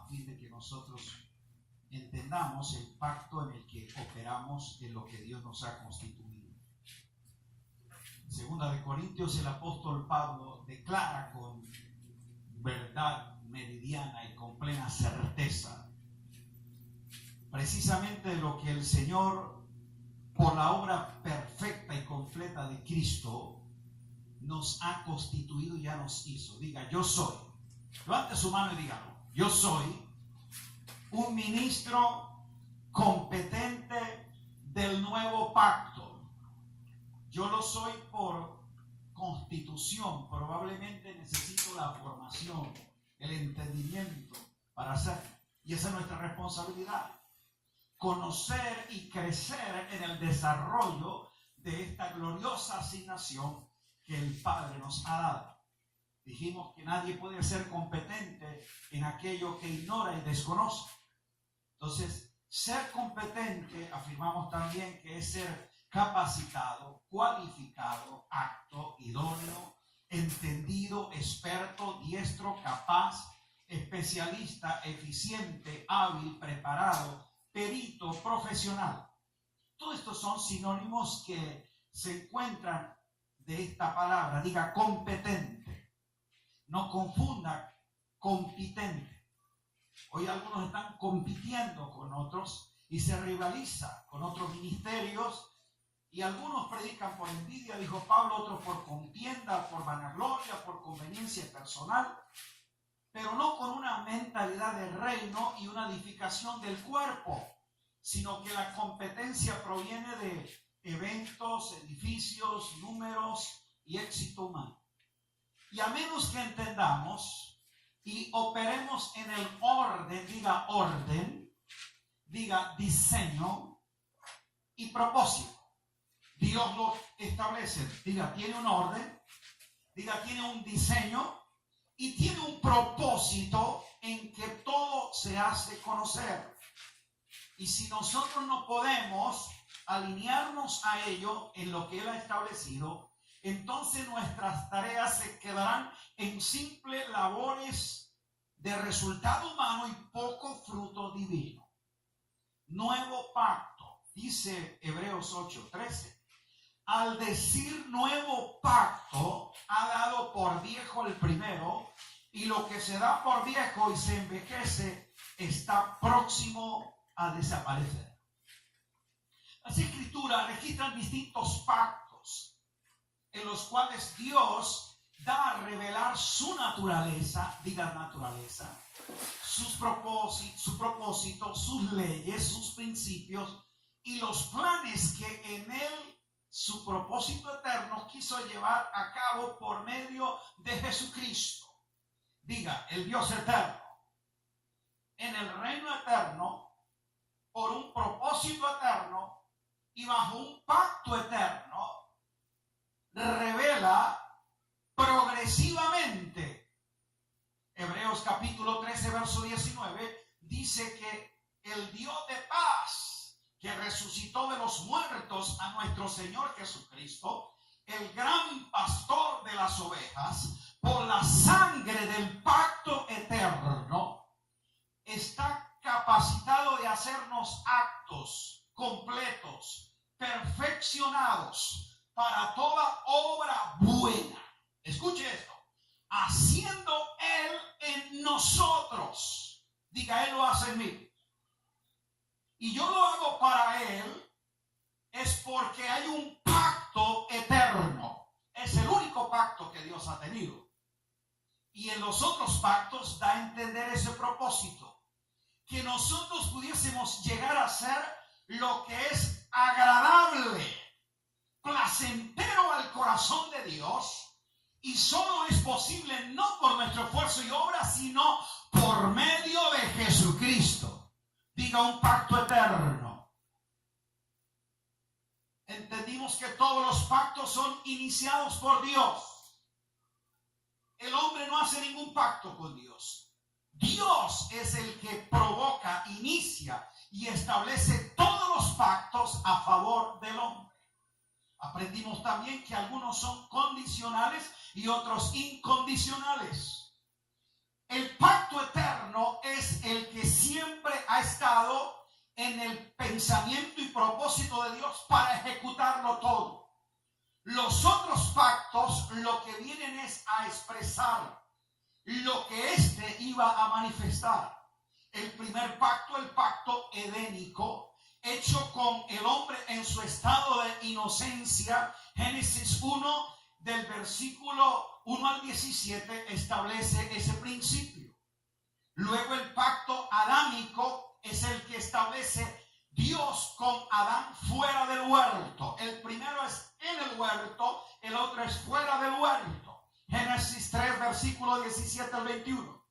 fin de que nosotros entendamos el pacto en el que operamos en lo que Dios nos ha constituido. En 2 Corintios el apóstol Pablo declara con verdad meridiana y con plena certeza precisamente lo que el Señor, por la obra perfecta y completa de Cristo, nos ha constituido y ya nos hizo. Diga, yo soy. Levante su mano y dígalo. Yo soy un ministro competente del nuevo pacto. Yo lo soy por constitución. Probablemente necesito la formación, el entendimiento para hacerlo. Y esa es nuestra responsabilidad. Conocer y crecer en el desarrollo de esta gloriosa asignación que el Padre nos ha dado. Dijimos que nadie puede ser competente en aquello que ignora y desconoce. Entonces, ser competente, afirmamos también que es ser capacitado, cualificado, apto, idóneo, entendido, experto, diestro, capaz, especialista, eficiente, hábil, preparado, perito, profesional. Todos estos son sinónimos que se encuentran de esta palabra. Diga competente. No confunda compitente. Hoy algunos están compitiendo con otros y se rivaliza con otros ministerios, y algunos predican por envidia, dijo Pablo, otros por contienda, por vanagloria, por conveniencia personal, pero no con una mentalidad de reino y una edificación del cuerpo, sino que la competencia proviene de eventos, edificios, números y éxito humano. Y a menos que entendamos y operemos en el orden, diga diseño y propósito. Dios lo establece, diga tiene un orden, diga tiene un diseño y tiene un propósito en que todo se hace conocer. Y si nosotros no podemos alinearnos a ello en lo que Él ha establecido, entonces nuestras tareas se quedarán en simples labores de resultado humano y poco fruto divino. Nuevo pacto, dice Hebreos 8:13. Al decir nuevo pacto, ha dado por viejo el primero, y lo que se da por viejo y se envejece está próximo a desaparecer. Las Escrituras registran distintos pactos en los cuales Dios da a revelar su naturaleza, diga naturaleza, sus propósitos, sus leyes, sus principios y los planes que en Él, su propósito eterno, quiso llevar a cabo por medio de Jesucristo. Diga, el Dios eterno, en el reino eterno, por un propósito eterno y bajo un pacto eterno, revela progresivamente. Hebreos capítulo 13, verso 19, dice que el Dios de paz, que resucitó de los muertos a nuestro Señor Jesucristo, el gran pastor de las ovejas, por la sangre del pacto eterno, está capacitado de hacernos aptos, completos, perfeccionados para toda obra buena. Escuche esto. Haciendo Él en nosotros. Diga, Él lo hace en mí. Y yo lo hago para Él, es porque hay un pacto eterno. Es el único pacto que Dios ha tenido. Y en los otros pactos da a entender ese propósito. Que nosotros pudiésemos llegar a ser lo que es agradable, placentero al corazón de Dios. Y solo es posible no por nuestro esfuerzo y obra, sino por medio de Jesucristo. Diga, un pacto eterno. Entendimos que todos los pactos son iniciados por Dios. El hombre no hace ningún pacto con Dios. Dios es el que provoca, inicia y establece todos los pactos a favor del hombre. Aprendimos también que algunos son condicionales y otros incondicionales. El pacto eterno eterno es el que siempre ha estado en el pensamiento y propósito de Dios para ejecutarlo todo. Los otros pactos lo que vienen es a expresar lo que éste iba a manifestar. El primer pacto, el pacto edénico, hecho con el hombre en su estado de inocencia. Génesis 1, del versículo 1 al 17, establece ese principio. Luego el pacto adámico es el que establece Dios con Adán fuera del huerto. El primero es en el huerto, el otro es fuera del huerto. Génesis 3, versículo 17 al 21.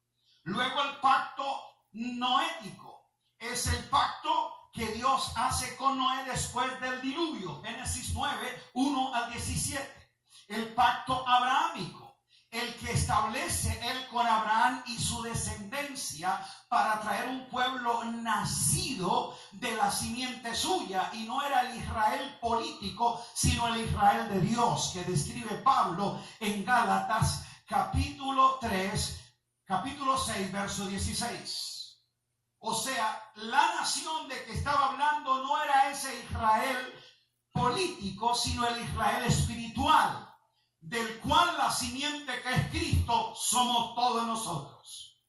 Luego el pacto noético es el pacto que Dios hace con Noé después del diluvio. Génesis 9, 1 al 17. El pacto abrahámico, el que establece él con Abraham y su descendencia para traer un pueblo nacido de la simiente suya, y no era el Israel político, sino el Israel de Dios, que describe Pablo en Gálatas capítulo 6, verso 16. O sea, la nación de que estaba hablando no era ese Israel político, sino el Israel espiritual, del cual la simiente que es Cristo somos todos nosotros.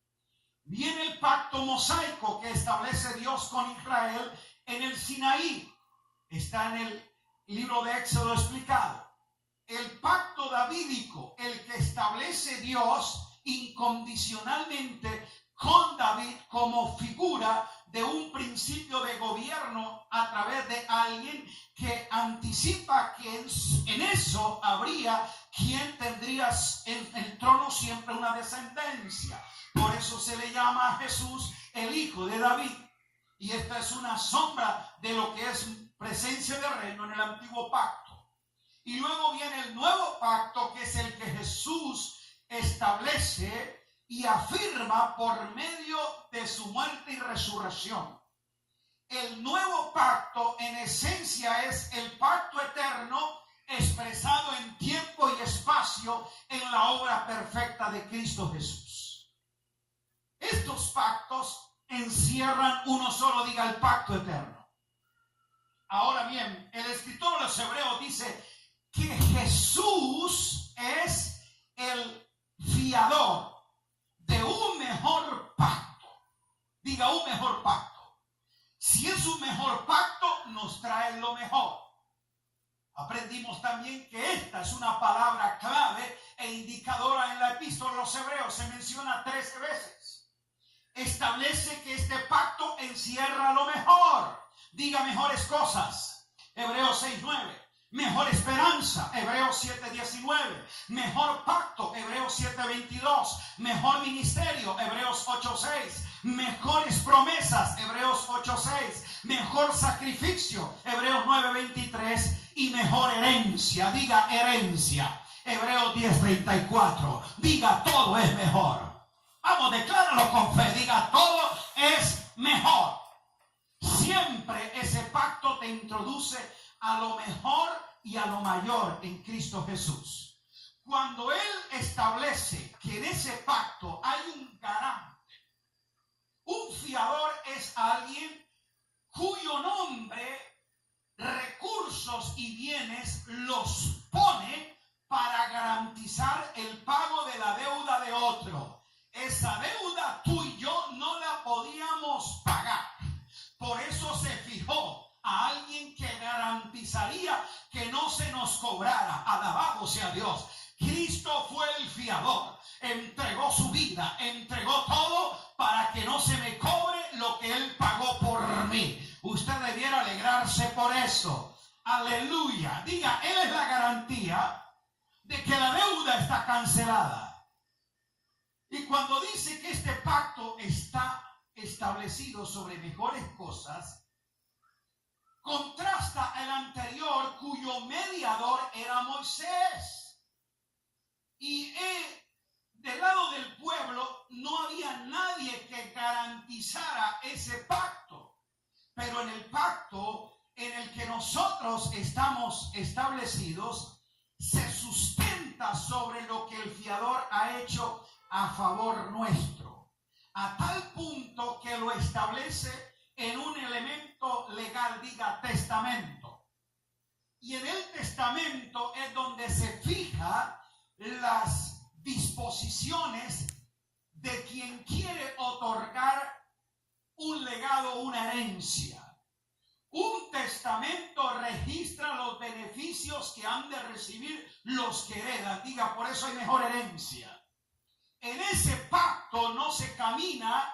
Viene el pacto mosaico que establece Dios con Israel en el Sinaí. Está en el libro de Éxodo explicado. El pacto davídico, el que establece Dios incondicionalmente con David como figura de un principio de gobierno a través de alguien que anticipa que en eso habría quien tendría en el trono siempre una descendencia. Por eso se le llama a Jesús el Hijo de David. Y esta es una sombra de lo que es presencia de reino en el antiguo pacto. Y luego viene el nuevo pacto, que es el que Jesús establece y afirma por medio de su muerte y resurrección. El nuevo pacto en esencia es el pacto eterno expresado en tiempo y espacio en la obra perfecta de Cristo Jesús. Estos pactos encierran uno solo, diga, el pacto eterno. Ahora bien, el escritor de los Hebreos dice que Jesús es el fiador de un mejor pacto. Diga, un mejor pacto. Si es un mejor pacto, nos trae lo mejor. Aprendimos también que esta es una palabra clave e indicadora en la epístola de los Hebreos. Se menciona 13 veces. Establece que este pacto encierra lo mejor. Diga, mejores cosas. Hebreos 6:9. Mejor esperanza, Hebreos 7:19. Mejor pacto, Hebreos 7:22. Mejor ministerio, Hebreos 8:6. Mejores promesas, Hebreos 8:6. Mejor sacrificio, Hebreos 9:23. Y mejor herencia, diga herencia, Hebreos 10:34. Diga, todo es mejor. Vamos, decláralo con fe, diga, todo es mejor. Siempre ese pacto te introduce a lo mejor y a lo mayor en Cristo Jesús. Cuando Él establece que en ese pacto hay un garante, un fiador es alguien cuyo nombre, recursos y bienes los pone para garantizar el pago de la deuda de otro. Esa deuda tú y yo no la podíamos pagar. Por eso se fijó a alguien que garantizaría que no se nos cobrara. Alabado sea Dios. Cristo fue el fiador. Entregó su vida, entregó todo para que no se me cobre lo que Él pagó por mí. Usted debiera alegrarse por eso. Aleluya. Diga, Él es la garantía de que la deuda está cancelada. Y cuando dice que este pacto está establecido sobre mejores cosas, contrasta el anterior, cuyo mediador era Moisés. Y del lado del pueblo no había nadie que garantizara ese pacto. Pero en el pacto en el que nosotros estamos establecidos, se sustenta sobre lo que el fiador ha hecho a favor nuestro. a tal punto que lo establece en un elemento legal, diga testamento. Y en el testamento es donde se fija las disposiciones de quien quiere otorgar un legado, una herencia. Un testamento registra los beneficios que han de recibir los que heredan. Diga, por eso hay mejor herencia. En ese pacto no se camina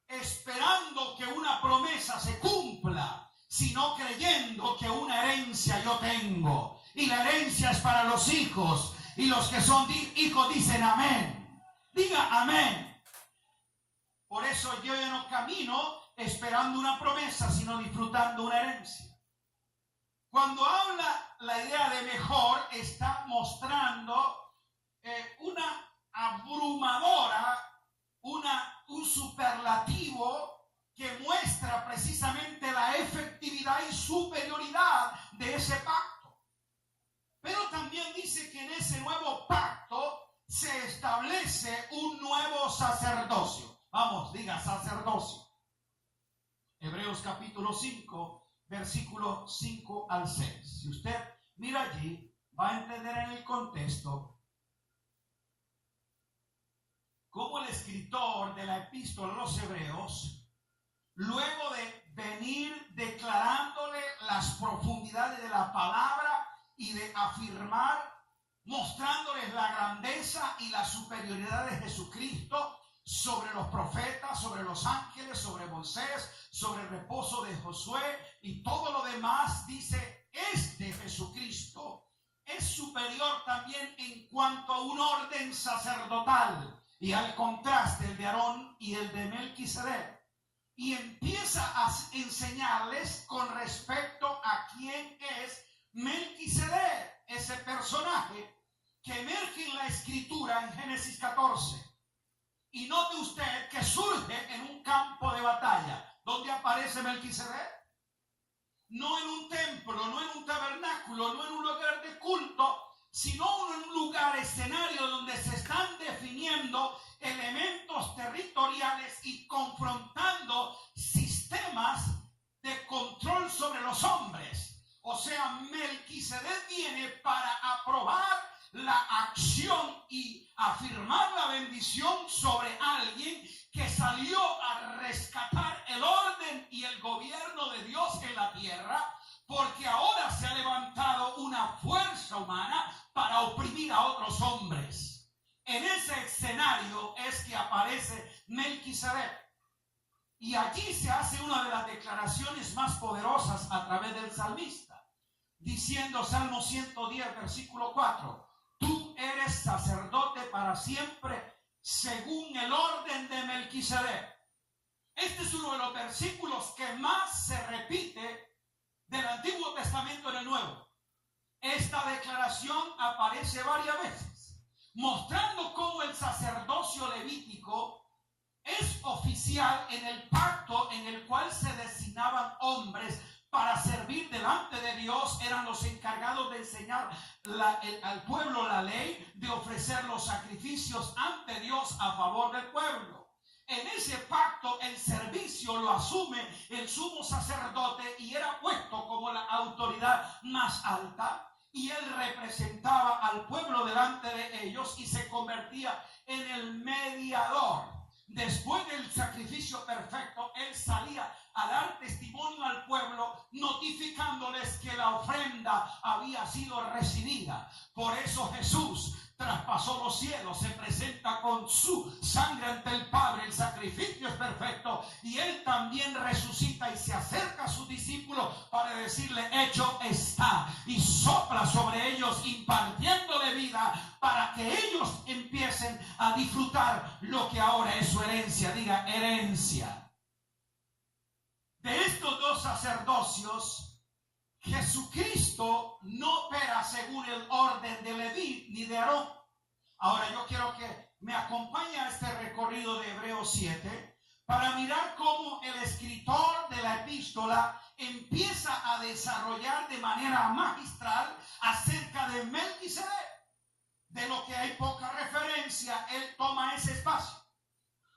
esperando que una promesa se cumpla, sino creyendo que una herencia yo tengo. Y la herencia es para los hijos. Y los que son hijos dicen amén. Diga amén. Por eso yo ya no camino esperando una promesa, sino disfrutando una herencia. Cuando habla la idea de mejor, está mostrando una abrumadora, un superlativo que muestra precisamente la efectividad y superioridad de ese pacto. Pero también dice que en ese nuevo pacto se establece un nuevo sacerdocio. Vamos, diga sacerdocio. Hebreos capítulo 5, versículo 5 al 6. Si usted mira allí, va a entender en el contexto cómo el escritor de la epístola a los Hebreos, luego de venir declarándole las profundidades de la palabra y de afirmar, mostrándoles la grandeza y la superioridad de Jesucristo sobre los profetas, sobre los ángeles, sobre Moisés, sobre el reposo de Josué y todo lo demás, dice, este Jesucristo es superior también en cuanto a un orden sacerdotal y al contraste el de Aarón y el de Melquisedec. Y empieza a enseñarles con respecto a quién es Melquisedec, ese personaje que emerge en la escritura en Génesis 14. Y note usted que surge en un campo de batalla. ¿Dónde aparece Melquisedec? No en un templo, no en un tabernáculo, no en un lugar de culto, sino en un lugar, escenario donde se están definiendo elementos territoriales y confrontando sistemas de control sobre los hombres. O sea, Melquisedec viene para aprobar la acción y afirmar la bendición sobre alguien que salió a rescatar el orden y el gobierno de Dios en la tierra, porque ahora se ha levantado una fuerza humana para oprimir a otros hombres. En ese escenario es que aparece Melquisedec. Y allí se hace una de las declaraciones más poderosas a través del salmista, diciendo Salmo 110, versículo 4, tú eres sacerdote para siempre según el orden de Melquisedec. Este es uno de los versículos que más se repite del Antiguo Testamento en el Nuevo. Esta declaración aparece varias veces, mostrando cómo el sacerdocio levítico es oficial en el pacto en el cual se designaban hombres para servir delante de Dios. Eran los encargados de enseñar al pueblo la ley, de ofrecer los sacrificios ante Dios a favor del pueblo. En ese pacto el servicio lo asume el sumo sacerdote y era puesto como la autoridad más alta, y él representaba al pueblo delante de ellos y se convertía en el mediador. Después del sacrificio perfecto, él salía a dar testimonio al pueblo, notificándoles que la ofrenda había sido recibida. Por eso Jesús traspasó los cielos, se presenta con su sangre ante el Padre, el sacrificio es perfecto, y él también resucita y se acerca a sus discípulos para decirle, hecho está, y sopla sobre ellos impartiéndole vida para que ellos empiecen a disfrutar lo que ahora es su herencia. Diga herencia. De estos dos sacerdocios, Jesucristo no opera según el orden de Leví ni de Aarón. Ahora yo quiero que me acompañe a este recorrido de Hebreos 7 para mirar cómo el escritor de la epístola empieza a desarrollar de manera magistral acerca de Melquisedec. De lo que hay poca referencia, él toma ese espacio.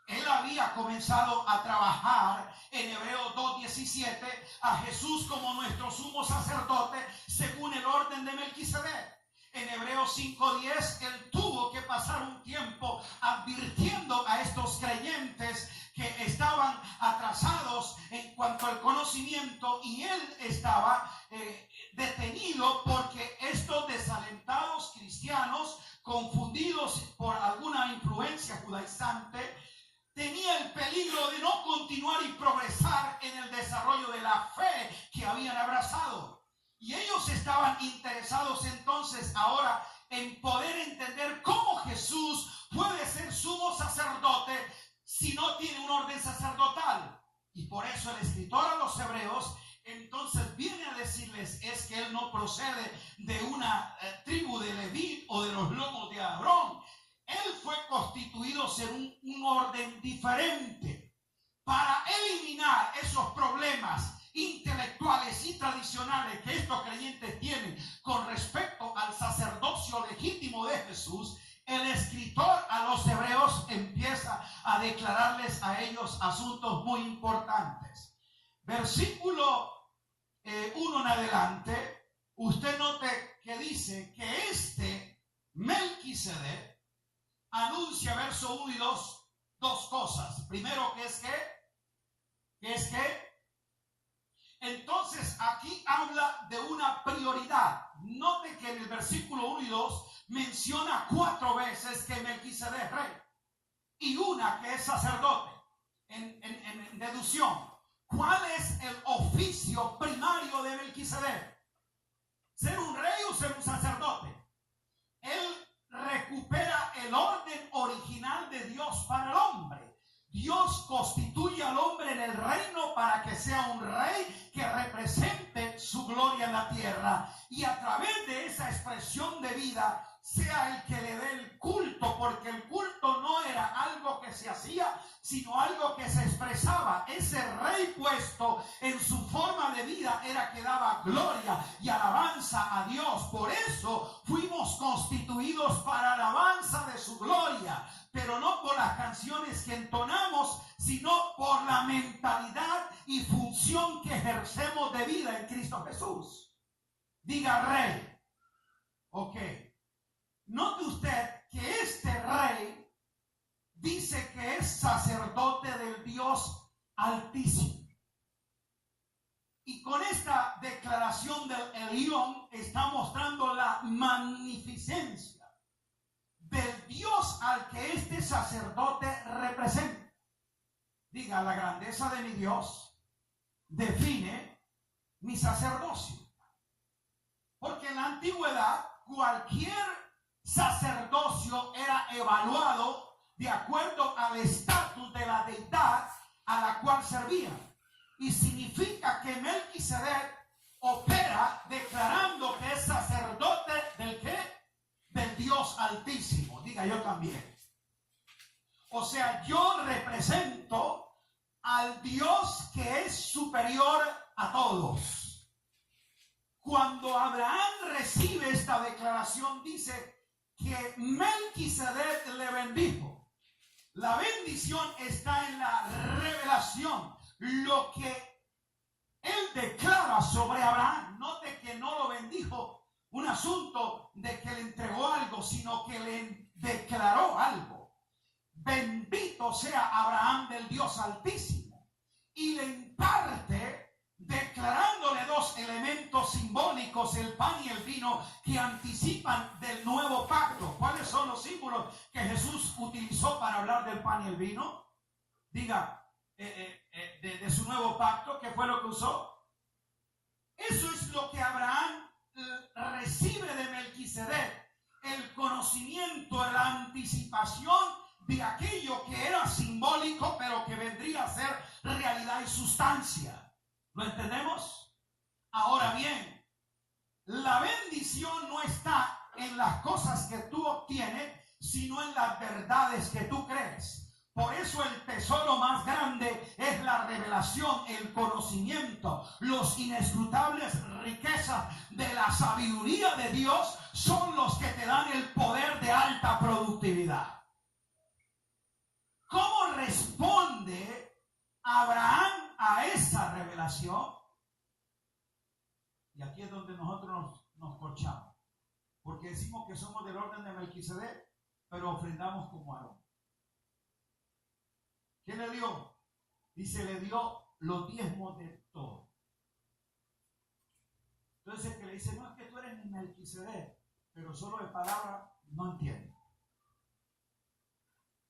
Él había comenzado a trabajar en Hebreos 2:17 a Jesús como nuestro sumo sacerdote según el orden de Melquisedec. En Hebreos 5:10 él tuvo que pasar un tiempo advirtiendo a estos creyentes que estaban atrasados en cuanto al conocimiento, y él estaba detenido porque estos desalentados cristianos, confundidos por alguna influencia judaizante, tenía el peligro de no continuar y progresar en el desarrollo de la fe que habían abrazado. Y ellos estaban interesados entonces ahora en poder entender cómo Jesús puede ser sumo sacerdote si no tiene un orden sacerdotal. Y por eso el escritor a los hebreos entonces viene a decirles es que él no procede de una tribu de Leví o de los lomos de Aarón. Él fue constituido según un orden diferente para eliminar esos problemas intelectuales y tradicionales que estos creyentes tienen con respecto al sacerdocio legítimo de Jesús. El escritor a los hebreos empieza a declararles a ellos asuntos muy importantes. Versículo 1 en adelante, usted note que dice que este Melquisedec anuncia, verso 1 y 2, dos cosas. Primero, que es que entonces aquí habla de una prioridad. Note que en el versículo 1 y 2 menciona 4 veces que Melquisedec es rey y una que es sacerdote. En deducción, ¿cuál es el oficio primario de Melquisedec? ¿Ser un rey o ser un sacerdote? Él recupera el orden original de Dios para el hombre. Dios constituye al hombre en el reino para que sea un rey que represente su gloria en la tierra, y a través de esa expresión de vida sea el que le dé el culto, porque el culto no era algo que se hacía, sino algo que se expresaba. Ese rey puesto en su forma de vida era que daba gloria y alabanza a Dios. Por eso fuimos constituidos para alabanza de su gloria, pero no por las canciones que entonamos, sino por la mentalidad y función que ejercemos de vida en Cristo Jesús. Diga rey. Ok. Note usted que este rey dice que es sacerdote del Dios Altísimo. Y con esta declaración del Elión está mostrando la magnificencia del Dios al que este sacerdote representa. Diga, la grandeza de mi Dios define mi sacerdocio. Porque en la antigüedad cualquier sacerdocio era evaluado de acuerdo al estatus de la deidad a la cual servía. Y significa que Melquisedec opera declarando que es sacerdote del ¿qué? Del Dios Altísimo. Diga, yo también. O sea, yo represento al Dios que es superior a todos. Cuando Abraham recibe esta declaración, dice que Melquisedec le bendijo. La bendición está en la revelación, lo que él declara sobre Abraham. Note que no lo bendijo un asunto de que le entregó algo, sino que le declaró algo. Bendito sea Abraham del Dios Altísimo, y le imparte declarándole dos elementos simbólicos, el pan y el vino, que anticipan del nuevo pacto. ¿Cuáles son los símbolos que Jesús utilizó para hablar del pan y el vino? Diga, de su nuevo pacto. ¿Qué fue lo que usó? Eso es lo que Abraham recibe de Melquisedec, el conocimiento, la anticipación de aquello que era simbólico, pero que vendría a ser realidad y sustancia. ¿Lo entendemos? Ahora bien, la bendición no está en las cosas que tú obtienes, sino en las verdades que tú crees. Por eso el tesoro más grande es la revelación, el conocimiento. Los inescrutables riquezas de la sabiduría de Dios son los que te dan el poder de alta productividad. ¿Cómo Abraham a esa revelación. Y aquí es donde nosotros nos corchamos. Porque decimos que somos del orden de Melquisedec, pero ofrendamos como Aarón. ¿Qué le dio? Dice, le dio los diezmos de todo. Entonces el que le dice, no es que tú eres ni Melquisedec, pero solo de palabra no entiende.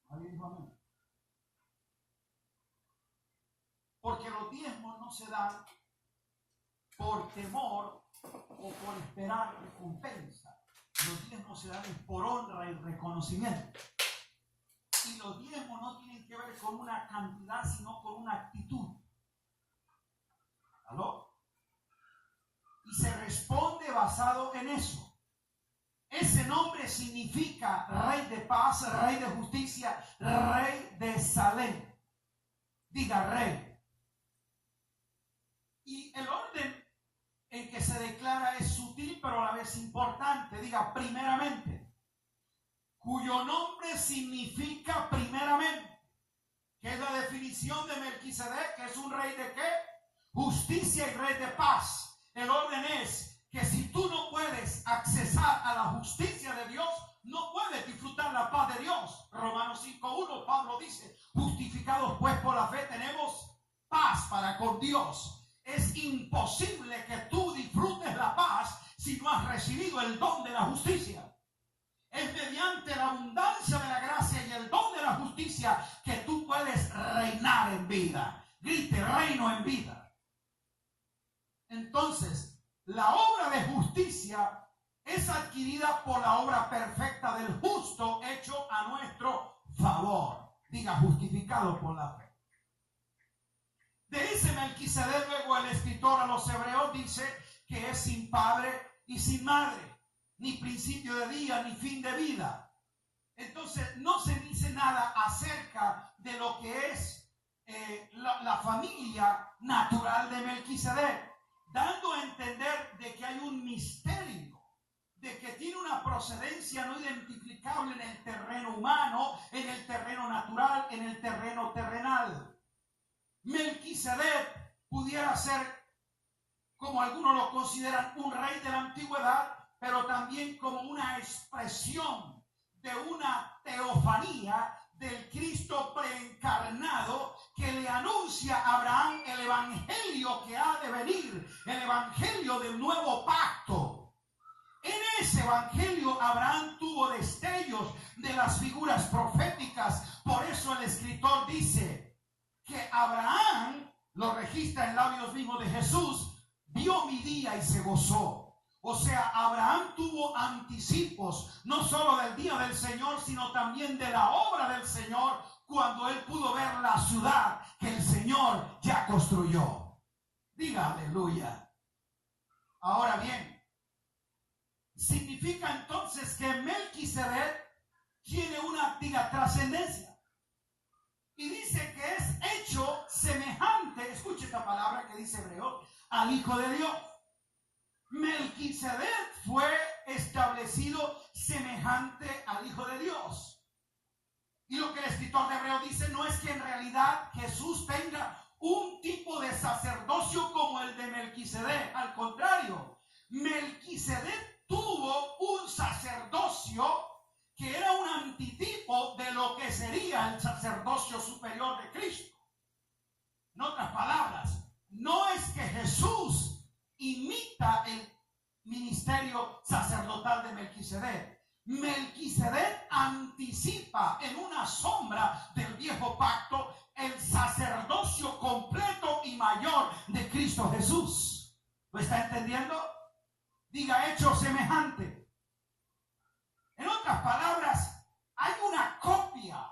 ¿Alguien dijo amén? Porque los diezmos no se dan por temor o por esperar recompensa. Los diezmos se dan por honra y reconocimiento. Y los diezmos no tienen que ver con una cantidad, sino con una actitud. ¿Aló? Y se responde basado en eso. Ese nombre significa Rey de paz, Rey de justicia, Rey de Salem. Diga Rey. Y el orden en que se declara es sutil, pero a la vez importante. Diga primeramente. Cuyo nombre significa primeramente. ¿Qué es la definición de Melquisedec? Que es un rey de ¿qué? Justicia y rey de paz. El orden es que si tú no puedes accesar a la justicia de Dios, no puedes disfrutar la paz de Dios. Romanos 5:1, Pablo dice, justificados pues por la fe tenemos paz para con Dios. Es imposible que tú disfrutes la paz si no has recibido el don de la justicia. Es mediante la abundancia de la gracia y el don de la justicia que tú puedes reinar en vida. Grite, reino en vida. Entonces, la obra de justicia es adquirida por la obra perfecta del justo hecho a nuestro favor. Diga, justificado por la fe. De ese Melquisedec, luego el escritor a los hebreos dice que es sin padre y sin madre, ni principio de día, ni fin de vida. Entonces no se dice nada acerca de lo que es la familia natural de Melquisedec, dando a entender de que hay un misterio, de que tiene una procedencia no identificable en el terreno humano, en el terreno natural, en el terreno terrenal. Melquisedec pudiera ser, como algunos lo consideran, un rey de la antigüedad, pero también como una expresión de una teofanía del Cristo preencarnado que le anuncia a Abraham el evangelio que ha de venir, el evangelio del nuevo pacto. En ese evangelio Abraham tuvo destellos de las figuras proféticas. Por eso el escritor dice que Abraham, lo registra en labios mismos de Jesús, vio mi día y se gozó. O sea, Abraham tuvo anticipos, no solo del día del Señor, sino también de la obra del Señor, cuando él pudo ver la ciudad que el Señor ya construyó. Diga aleluya. Ahora bien, significa entonces que Melquisedec tiene una, diga, trascendencia. Y dice que es hecho semejante, escuche esta palabra que dice hebreo, al Hijo de Dios. Melquisedec fue establecido semejante al Hijo de Dios. Y lo que el escritor de Hebreo dice no es que en realidad Jesús tenga un tipo de sacerdocio como el de Melquisedec. Al contrario, Melquisedec tuvo un sacerdocio que era un antitipo de lo que sería el sacerdocio superior de Cristo. En otras palabras, no es que Jesús imita el ministerio sacerdotal de Melquisedec. Melquisedec anticipa en una sombra del viejo pacto el sacerdocio completo y mayor de Cristo Jesús. ¿Lo está entendiendo? Diga, hecho semejante. En otras palabras, hay una copia.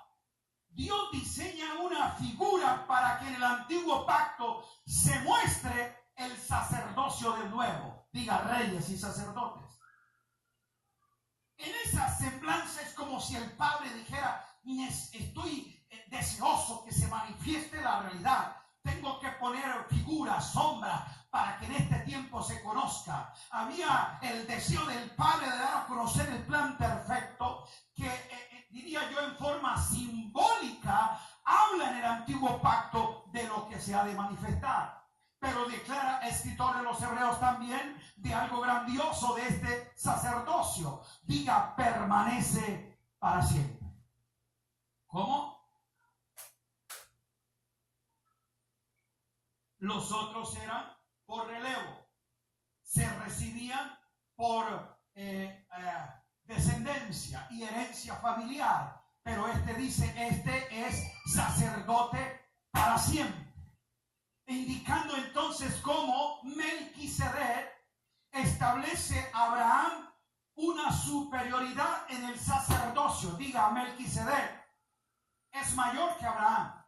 Dios diseña una figura para que en el antiguo pacto se muestre el sacerdocio del nuevo. Diga, reyes y sacerdotes. En esa semblanza es como si el Padre dijera, estoy deseoso que se manifieste la realidad. Tengo que poner figuras, sombras, para que en este tiempo se conozca. Había el deseo del Padre de dar a conocer el plan perfecto que, diría yo, en forma simbólica, habla en el antiguo pacto de lo que se ha de manifestar. Pero declara el escritor de los Hebreos también de algo grandioso de este sacerdocio. Diga, permanece para siempre. ¿Cómo? Los otros eran por relevo. Se recibían por descendencia y herencia familiar. Pero este dice, este es sacerdote para siempre. Indicando entonces cómo Melquisedec establece a Abraham una superioridad en el sacerdocio. Diga, Melquisedec es mayor que Abraham,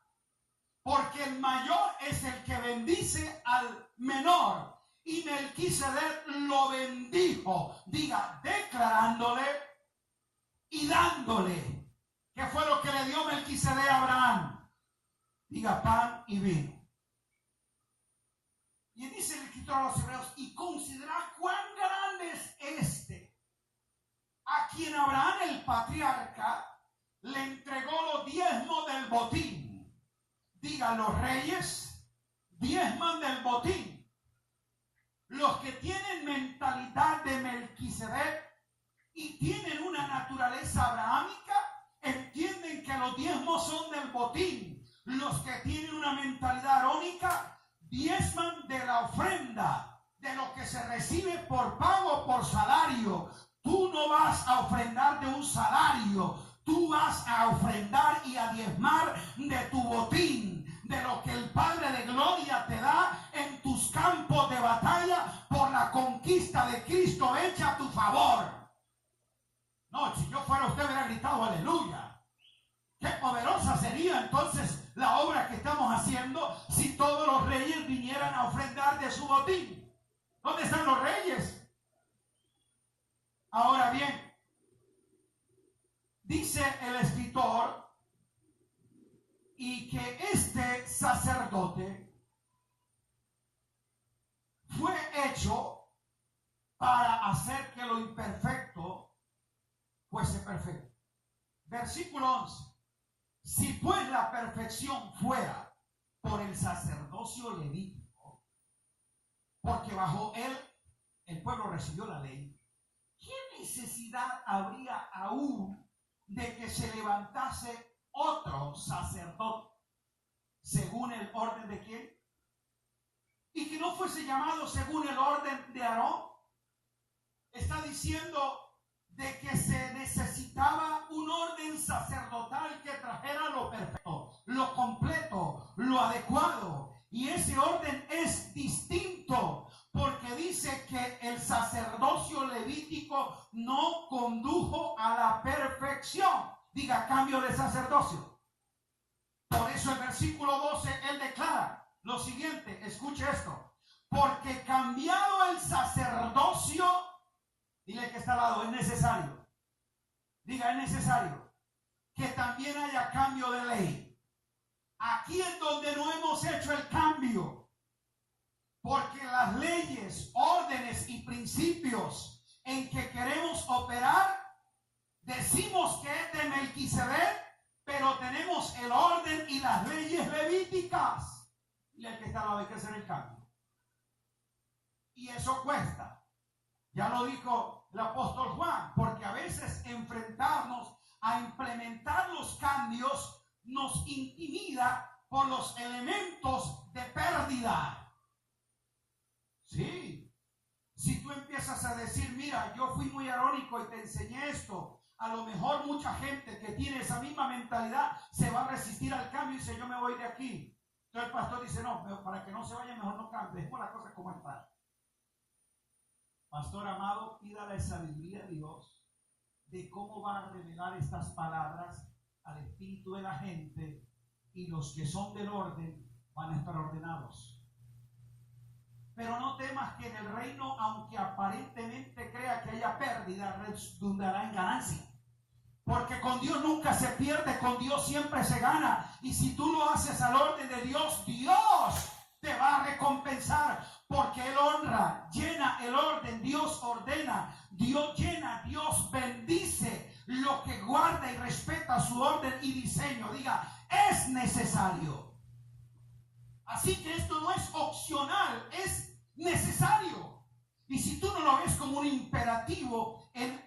porque el mayor es el que bendice al menor, y Melquisedec lo bendijo. Diga, declarándole y dándole. ¿Qué fue lo que le dio Melquisedec a Abraham? Diga, pan y vino. Y dice el escritor a los Hebreos, y considera cuán grande es este, a quien Abraham el patriarca le entregó los diezmos del botín. Diga, los reyes diezman del botín. Los que tienen mentalidad de Melquisedec y tienen una naturaleza abrahámica, entienden que los diezmos son del botín. Los que tienen una mentalidad arónica diezman de la ofrenda, de lo que se recibe por pago, por salario. Tú no vas a ofrendar de un salario, tú vas a ofrendar y a diezmar de tu botín, de lo que el Padre de Gloria te da en tus campos de batalla por la conquista de Cristo hecha a tu favor. No, si yo fuera usted hubiera gritado aleluya. Qué poderosa sería entonces la obra que estamos haciendo si todos los reyes vinieran a ofrendar de su botín. ¿Dónde están los reyes? Ahora bien, dice el escritor, y que este sacerdote fue hecho para hacer que lo imperfecto fuese perfecto. Versículo 11. Si pues la perfección fuera por el sacerdocio levítico, porque bajo él el pueblo recibió la ley, ¿qué necesidad habría aún de que se levantase otro sacerdote según el orden de quién? Y que no fuese llamado según el orden de Aarón. Está diciendo de que se necesitaba un orden sacerdotal que trajera lo perfecto, lo completo, lo adecuado. Y ese orden es distinto, porque dice que el sacerdocio levítico no condujo a la perfección. Diga, cambio de sacerdocio. Por eso el versículo 12, él declara lo siguiente, escuche esto. Porque cambiado el sacerdocio, dile que está al lado, es necesario. Diga, es necesario que también haya cambio de ley. Aquí es donde no hemos hecho el cambio. Porque las leyes, órdenes y principios en que queremos operar, decimos que es de Melquisedec, pero tenemos el orden y las leyes levíticas. Y el que está al lado hay que hacer el cambio. Y eso cuesta. Ya lo dijo el apóstol Juan, porque a veces enfrentarnos a implementar los cambios nos intimida por los elementos de pérdida. Sí, si tú empiezas a decir, mira, yo fui muy arónico y te enseñé esto, a lo mejor mucha gente que tiene esa misma mentalidad se va a resistir al cambio y dice, yo me voy de aquí. Entonces el pastor dice, no, para que no se vaya mejor no cambie, dejemos la cosa como está. Pastor amado, pídale sabiduría a Dios de cómo va a revelar estas palabras al espíritu de la gente, y los que son del orden van a estar ordenados. Pero no temas que en el reino, aunque aparentemente crea que haya pérdida, redundará en ganancia. Porque con Dios nunca se pierde, con Dios siempre se gana. Y si tú lo haces al orden de Dios, Dios te va a recompensar. Porque Él honra, llena el orden, Dios ordena, Dios llena, Dios bendice lo que guarda y respeta su orden y diseño. Diga, es necesario. Así que esto no es opcional, es necesario. Y si tú no lo ves como un imperativo en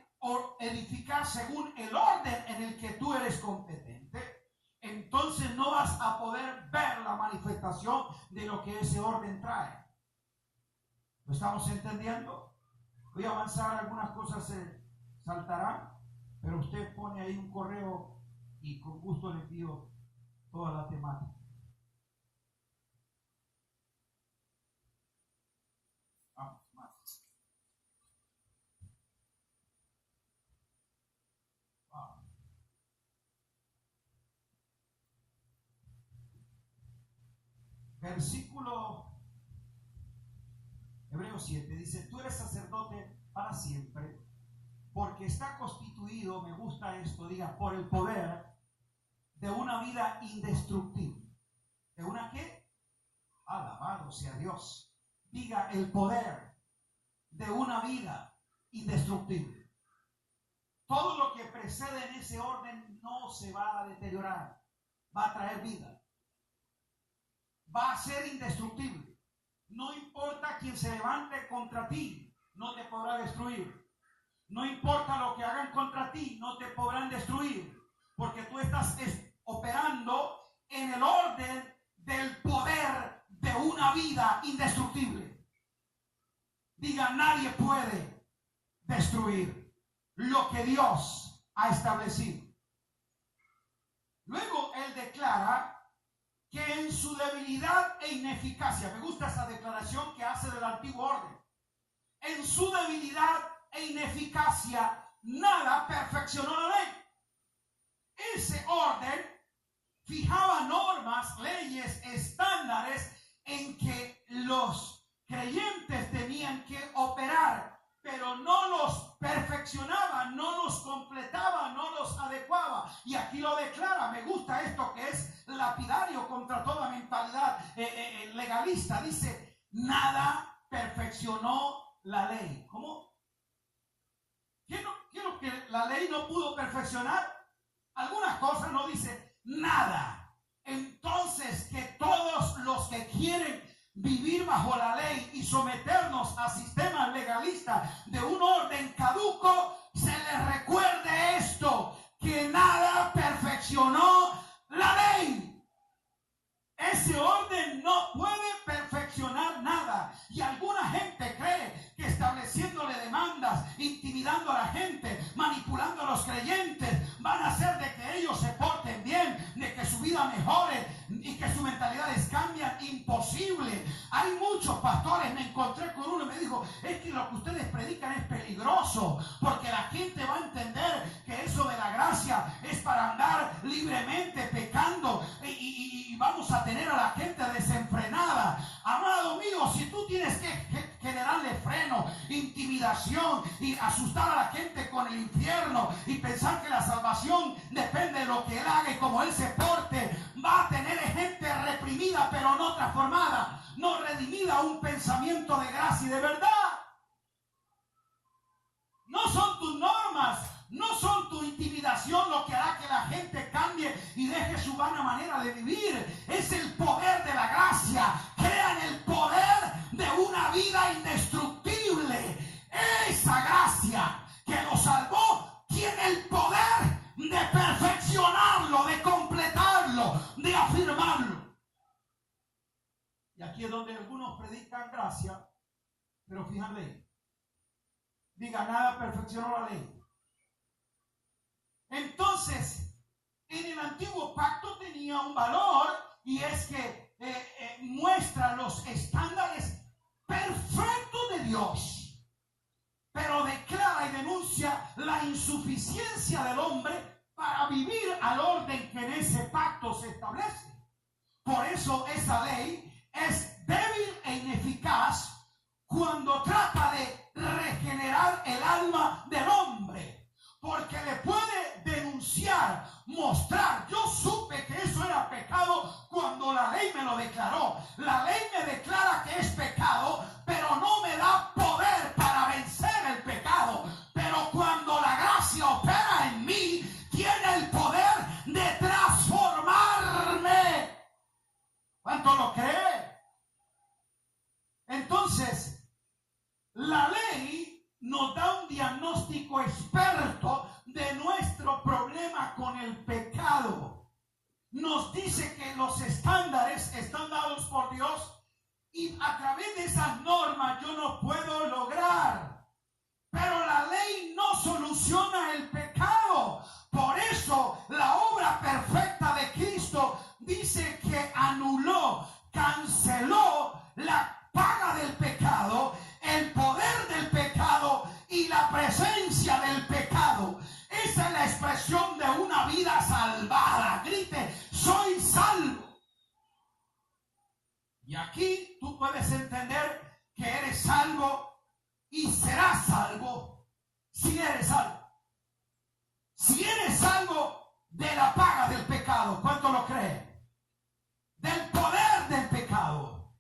edificar según el orden en el que tú eres competente, entonces no vas a poder ver la manifestación de lo que ese orden trae. ¿Lo estamos entendiendo? Voy a avanzar, algunas cosas se saltarán, pero usted pone ahí un correo y con gusto le envío toda la temática. Vamos, más. Vamos. Versículo Hebreos 7 dice: tú eres sacerdote para siempre, porque está constituido, me gusta esto, diga, por el poder de una vida indestructible. ¿De una qué? Alabado sea Dios. Diga, el poder de una vida indestructible. Todo lo que precede en ese orden no se va a deteriorar, va a traer vida, va a ser indestructible. No importa quién se levante contra ti, no te podrá destruir. No importa lo que hagan contra ti, no te podrán destruir, porque tú estás operando en el orden del poder de una vida indestructible. Diga, nadie puede destruir lo que Dios ha establecido. Luego él declara que en su debilidad e ineficacia, me gusta esa declaración que hace del antiguo orden, en su debilidad e ineficacia nada perfeccionó la ley. Ese orden fijaba normas, leyes, estándares en que los creyentes tenían que operar, pero no los perfeccionaba, no los completaba, no los adecuaba. Y aquí lo declara, me gusta esto que es lapidario contra toda mentalidad legalista. Dice, nada perfeccionó la ley. ¿Cómo? ¿Qué es lo que la ley no pudo perfeccionar? Algunas cosas no dice nada. Entonces, que todos los que quieren vivir bajo la ley y someternos a sistemas legalistas de un orden caduco, se les recuerde esto, que nada perfeccionó la ley. Ese orden no puede perfeccionar nada. Y alguna gente cree que estableciéndole demandas, intimidando a la gente, manipulando a los creyentes, van a hacer de que ellos se porten bien, de que su vida mejore y que sus mentalidades cambian. Imposible. Hay muchos pastores, me encontré con uno y me dijo, es que lo que ustedes predican es peligroso, porque la gente va a entender que eso de la gracia es para andar libremente pecando y vamos a tener a la gente desenfrenada. Amado mío, si tú tienes que generarle freno, intimidación y asustar a la gente con el infierno y pensar que la salvación depende de lo que él haga y como él se porte, va a tener gente reprimida pero no transformada, no redimida a un pensamiento de gracia y de verdad. No son tus normas, no son tu intimidación lo que hará que la gente cambie y deje su vana manera de vivir. Es el poder de la gracia. Crean el poder de una vida indestructible. Esa gracia que lo salvó tiene el poder de perfeccionarlo, de completarlo, de afirmarlo. Y aquí es donde algunos predican gracia, pero fijan ley. Diga, nada perfeccionó la ley. Entonces, en el antiguo pacto tenía un valor, y es que muestra los estándares perfectos de Dios, pero declara y denuncia la insuficiencia del hombre para vivir al orden que en ese pacto se establece. Por eso esa ley es débil e ineficaz cuando trata de regenerar el alma del hombre, porque le puede denunciar, mostrar, yo supe que eso era pecado cuando la ley me lo declaró. La ley me declara que es pecado, pero no me da poder para vencer el pecado. Pero cuando la gracia opera en mí, tiene el poder de transformarme. ¿Cuánto lo cree? nos dice que los estándares están dados por Dios y a través de esas normas yo no puedo lograr. Pero la ley no soluciona el pecado. Por eso la obra perfecta de Cristo dice que anuló, canceló la paga del pecado, el poder del pecado y la presencia del pecado. Esa es la expresión de una vida salvada. Grite, soy salvo. Y aquí tú puedes entender que eres salvo y serás salvo si eres salvo. Si eres salvo de la paga del pecado, ¿cuánto lo cree? Del poder del pecado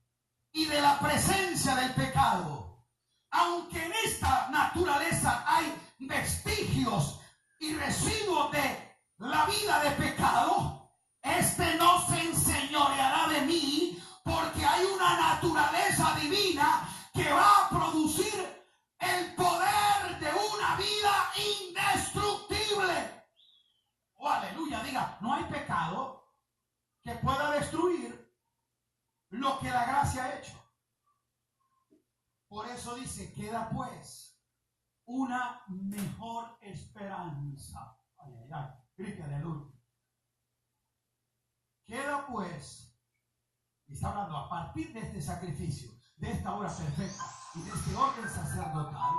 y de la presencia del pecado. Aunque en esta naturaleza hay vestigios y residuos de la vida de pecado, este no se enseñoreará de mí, porque hay una naturaleza divina que va a producir el poder de una vida indestructible. Oh, aleluya, diga, no hay pecado que pueda destruir lo que la gracia ha hecho. Por eso dice, queda pues una mejor esperanza. Ay, ay, ay, grite aleluya. Queda pues, y está hablando a partir de este sacrificio, de esta obra perfecta y de este orden sacerdotal,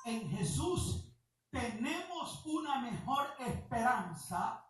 en Jesús tenemos una mejor esperanza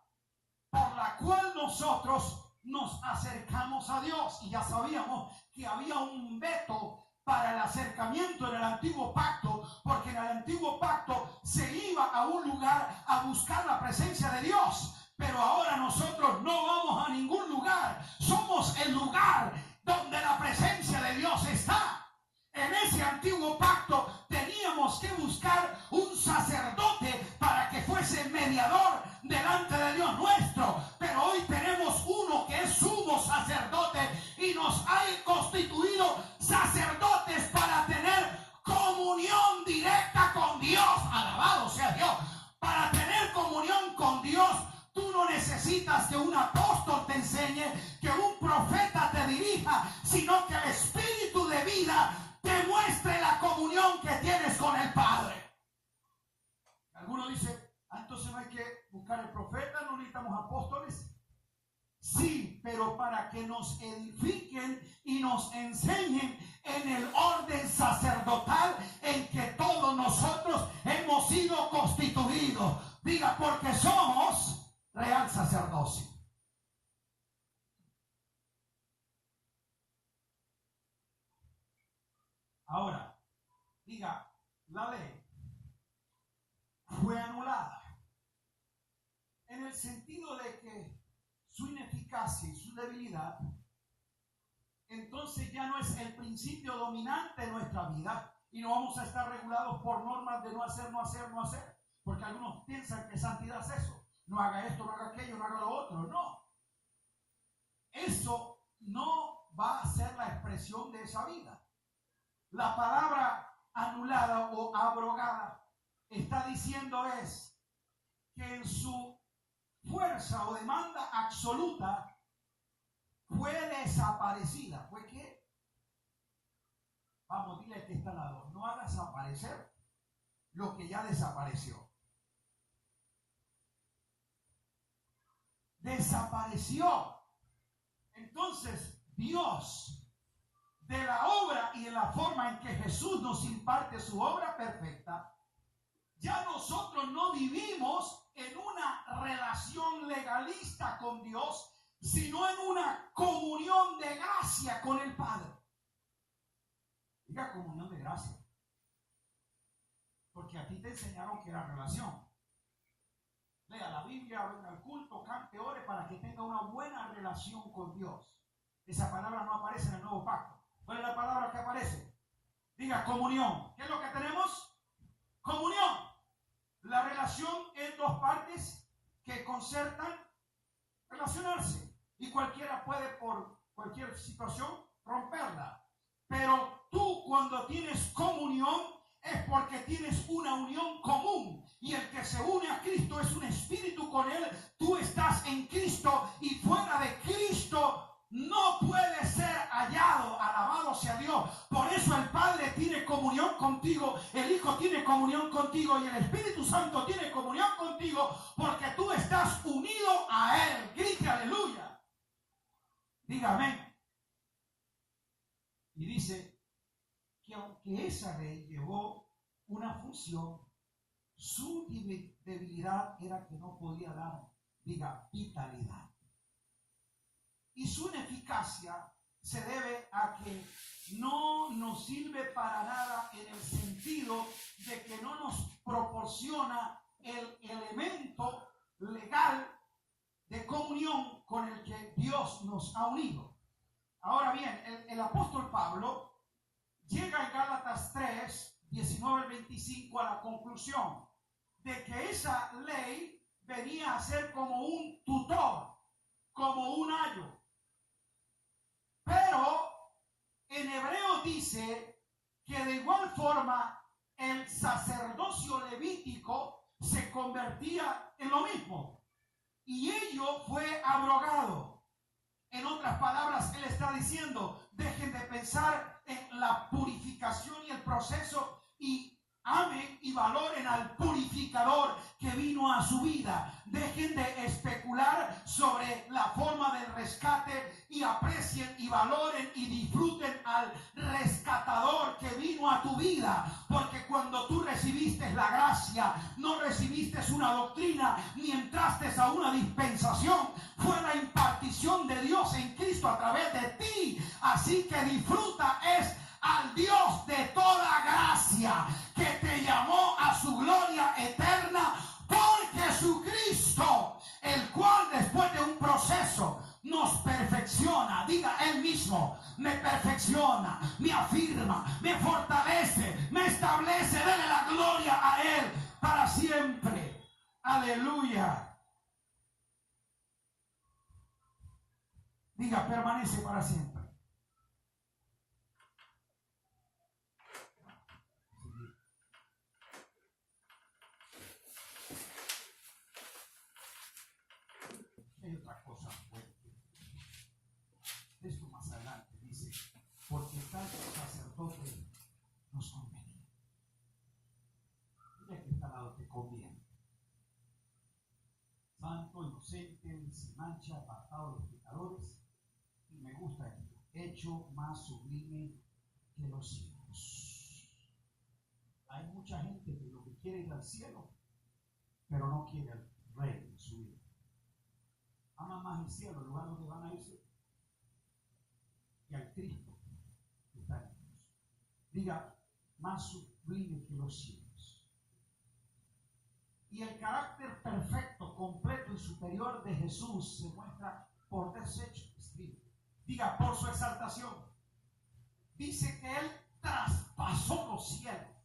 por la cual nosotros nos acercamos a Dios. Y ya sabíamos que había un veto para el acercamiento en el antiguo pacto, porque en el antiguo pacto se iba a un lugar a buscar la presencia de Dios. Pero ahora nosotros no vamos a ningún lugar, somos el lugar donde la presencia de Dios está. En ese antiguo pacto teníamos que buscar un sacerdote para que fuese mediador delante de Dios nuestro. Pero hoy tenemos uno que es sumo sacerdote y nos ha constituido sacerdotes para tener comunión directa con Dios. Alabado sea Dios. Para tener comunión con Dios, tú no necesitas que un apóstol te enseñe, que un profeta te dirija, sino que el Espíritu de vida te muestre la comunión que tienes con el Padre. Algunos dicen, entonces no hay que buscar el profeta, no necesitamos apóstoles. Sí, pero para que nos edifiquen y nos enseñen en el orden sacerdotal en que todos nosotros hemos sido constituidos. Diga, porque somos real sacerdocio. Ahora, diga, la ley fue anulada en el sentido de que su ineficacia y su debilidad, entonces ya no es el principio dominante de nuestra vida y no vamos a estar regulados por normas de no hacer, no hacer, no hacer, porque algunos piensan que santidad es eso, no haga esto, no haga aquello, no haga lo otro. No, eso no va a ser la expresión de esa vida. La palabra anulada o abrogada está diciendo es que en su fuerza o demanda absoluta fue desaparecida. ¿Fue qué? Vamos, dile que está al lado. No haga desaparecer lo que ya desapareció. Desapareció. Entonces, Dios, de la obra y de la forma en que Jesús nos imparte su obra perfecta, ya nosotros no vivimos en una relación legalista con Dios, sino en una comunión de gracia con el Padre. Diga comunión de gracia. Porque a ti te enseñaron que era relación. Lea la Biblia, venga al culto, cante, ore para que tenga una buena relación con Dios. Esa palabra no aparece en el nuevo pacto. ¿Cuál es la palabra que aparece? Diga comunión. ¿Qué es lo que tenemos? Comunión. La relación en dos partes que concertan relacionarse. Y cualquiera puede por cualquier situación romperla. Pero tú cuando tienes comunión es porque tienes una unión común. Y el que se une a Cristo es un espíritu con Él. Tú estás en Cristo y fuera de comunión contigo y el Espíritu Santo tiene comunión contigo porque tú estás unido a Él. Grite aleluya. Diga amén. Y dice que aunque esa ley llevó una función, su debilidad era que no podía dar, diga, vitalidad. Y su ineficacia se debe a que no nos sirve para nada en el sentido de que no nos proporciona el elemento legal de comunión con el que Dios nos ha unido. Ahora bien, el apóstol Pablo llega en Gálatas 3, 19 al 25 a la conclusión de que esa ley venía a ser como un tutor, como un ayo. Pero en hebreo dice que de igual forma el sacerdocio levítico se convertía en lo mismo y ello fue abrogado. En otras palabras, él está diciendo, dejen de pensar en la purificación y el proceso y amen y valoren al purificador que vino a su vida. Dejen de especular sobre la forma del rescate y aprecien y valoren y disfruten al rescatador que vino a tu vida. Porque cuando tú recibiste la gracia, no recibiste una doctrina ni entraste a una dispensación. Fue la impartición de Dios en Cristo a través de ti. Así que disfruta al Dios de toda gracia que te llamó a su gloria eterna por Jesucristo, el cual después de un proceso nos perfecciona. Diga él mismo, me perfecciona, me afirma, me fortalece, me establece. Dele la gloria a él para siempre. Aleluya. Diga, permanece para siempre. Hay otra cosa fuerte. Esto más adelante dice, porque tal sacerdote nos convenía. Mira que está al lado, te conviene. Santo, inocente, sin mancha, apartado de los pecadores. Y me gusta esto, hecho más sublime que los cielos. Hay mucha gente que lo que quiere ir al cielo, pero no quiere al rey en su vida. Ama más el cielo, el lugar donde van a irse, y al Cristo que está en ellos. Diga, más sublime que los cielos. Y el carácter perfecto, completo y superior de Jesús se muestra por desecho. Diga, por su exaltación. Dice que Él traspasó los cielos.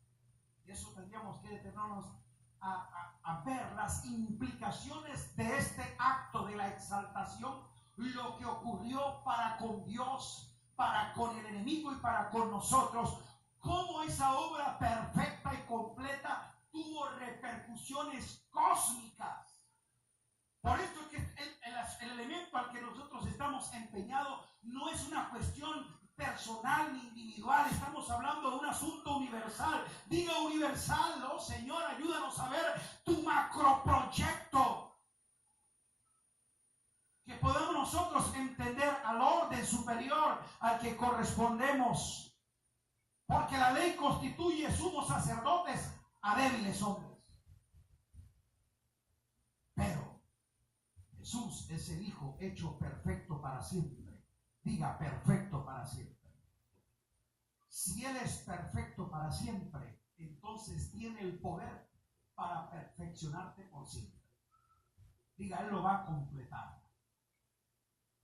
Y eso tendríamos que detenernos a ver las implicaciones de este acto de la exaltación, lo que ocurrió para con Dios, para con el enemigo y para con nosotros, cómo esa obra perfecta y completa tuvo repercusiones cósmicas. Por esto es que el elemento al que nosotros estamos empeñados no es una cuestión personal ni individual, estamos hablando de un asunto universal. Diga universal, oh Señor, ayúdanos a ver tu macroproyecto, que podamos nosotros entender al orden superior al que correspondemos, porque la ley constituye sumos sacerdotes a débiles hombres, pero Jesús es el Hijo hecho perfecto para siempre. Diga, perfecto para siempre. Si Él es perfecto para siempre, entonces tiene el poder para perfeccionarte por siempre. Diga, Él lo va a completar.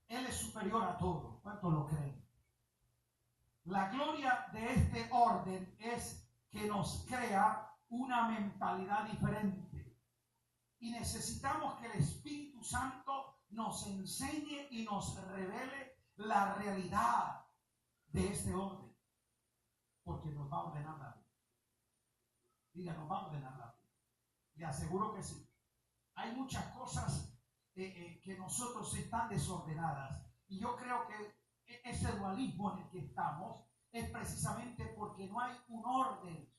Él es superior a todo. ¿Cuántos lo creen? La gloria de este orden es que nos crea una mentalidad diferente. Y necesitamos que el Espíritu Santo nos enseñe y nos revele la realidad de este orden, porque nos va a ordenar la vida. Diga, nos va a ordenar la vida. Le aseguro que sí. Hay muchas cosas que nosotros están desordenadas, y yo creo que ese dualismo en el que estamos es precisamente porque no hay un orden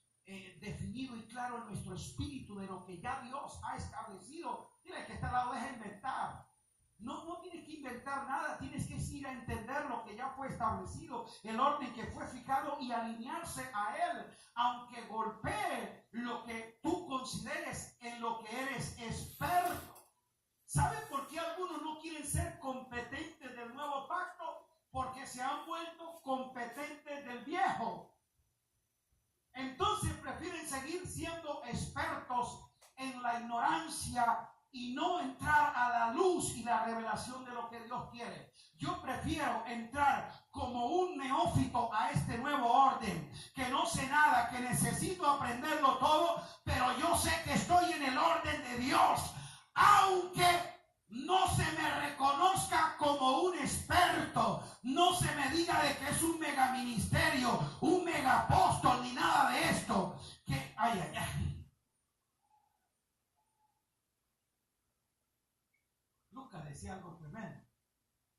definido y claro en nuestro espíritu de lo que ya Dios ha establecido. Dile que está al lado, deja inventar. No tienes que inventar nada, tienes que ir a entender lo que ya fue establecido, el orden que fue fijado y alinearse a él, aunque golpee lo que tú consideres en lo que eres experto. ¿Saben por qué algunos no quieren ser competentes del nuevo pacto? Porque se han vuelto competentes del viejo. Entonces prefieren seguir siendo expertos en la ignorancia y no entrar a la luz y la revelación de lo que Dios quiere. Yo prefiero entrar como un neófito a este nuevo orden, que no sé nada, que necesito aprenderlo todo, pero yo sé que estoy en el orden de Dios, aunque no se me reconozca como un experto, no se me diga de que es un mega ministerio, un mega apóstol, ni nada de esto. Que, ay. Lucas decía algo tremendo.